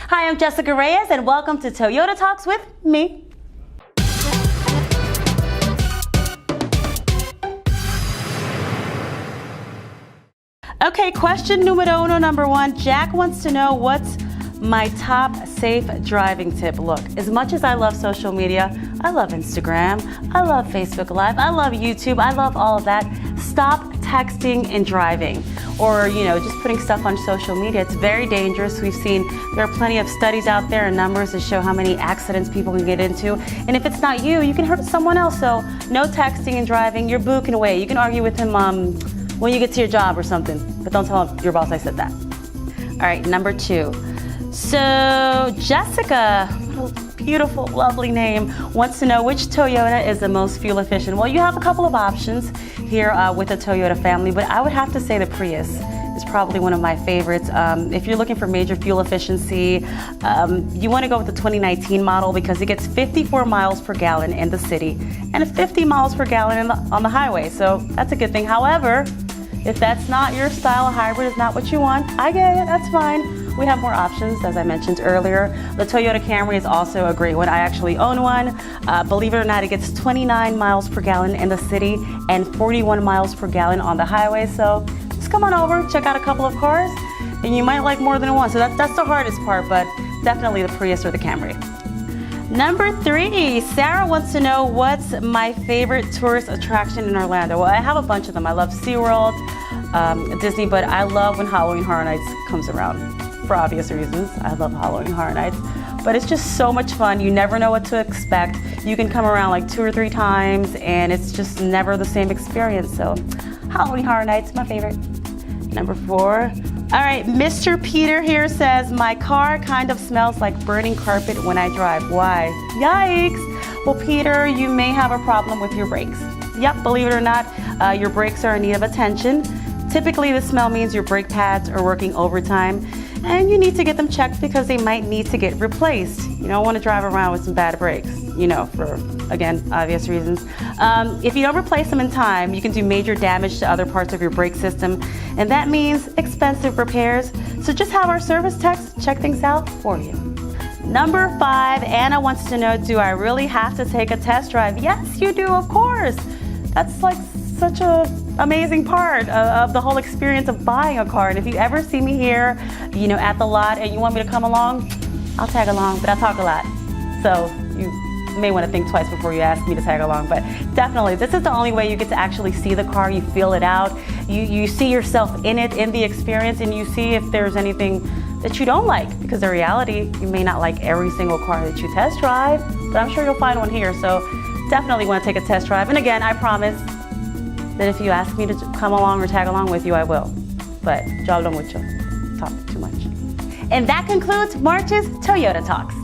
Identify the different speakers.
Speaker 1: Hi, I'm Jessica Reyes, and welcome to Toyota Talks with me. Okay, question numero uno, number one. Jack wants to know what's my top safe driving tip. Look, as much as I love social media, I love Instagram, I love Facebook Live, I love YouTube, I love all of that. Stop texting and driving, or just putting stuff on social media. It's very dangerous. We've seen there are plenty of studies out there and numbers that show how many accidents people can get into. And if it's not you, you can hurt someone else. So no texting and driving. Your boo can wait. You can argue with him when you get to your job or something, but don't tell your boss I said that. All right, number two. So Jessica, what a beautiful, lovely name, wants to know which Toyota is the most fuel efficient. Well, you have a couple of options here with the Toyota family, but I would have to say the Prius is probably one of my favorites. If you're looking for major fuel efficiency, you want to go with the 2019 model because it gets 54 miles per gallon in the city and 50 miles per gallon on the highway. So that's a good thing. However, if that's not your style, a hybrid is not what you want, I get it, that's fine. We have more options, as I mentioned earlier. The Toyota Camry is also a great one. I actually own one. Believe it or not, it gets 29 miles per gallon in the city and 41 miles per gallon on the highway. So just come on over, check out a couple of cars, and you might like more than one. So that's the hardest part, but definitely the Prius or the Camry. Number three, Sarah wants to know what's my favorite tourist attraction in Orlando. Well, I have a bunch of them. I love SeaWorld, Disney, but I love when Halloween Horror Nights comes around. For obvious reasons, I love Halloween Horror Nights, but it's just so much fun. You never know what to expect. You can come around like 2 or 3 times, and it's just never the same experience. So, Halloween Horror Nights, my favorite. Number 4. All right, Mr. Peter here says, my car kind of smells like burning carpet when I drive. Why? Yikes! Well, Peter, you may have a problem with your brakes. Yep, believe it or not, your brakes are in need of attention. Typically, the smell means your brake pads are working overtime, and you need to get them checked because they might need to get replaced. You don't want to drive around with some bad brakes, for, again, obvious reasons. If you don't replace them in time, you can do major damage to other parts of your brake system, and that means expensive repairs. So just have our service techs check things out for you. Number 5, Anna wants to know, do I really have to take a test drive? Yes, you do, of course. That's like such a amazing part of the whole experience of buying a car. And if you ever see me here, at the lot and you want me to come along, I'll tag along, but I talk a lot. So you may want to think twice before you ask me to tag along, but definitely this is the only way you get to actually see the car. You feel it out, you see yourself in it, in the experience, and you see if there's anything that you don't like, because in reality, you may not like every single car that you test drive, but I'm sure you'll find one here. So definitely want to take a test drive. And again, I promise that if you ask me to come along or tag along with you, I will. But yo hablo mucho, talk too much. And that concludes March's Toyota Talks.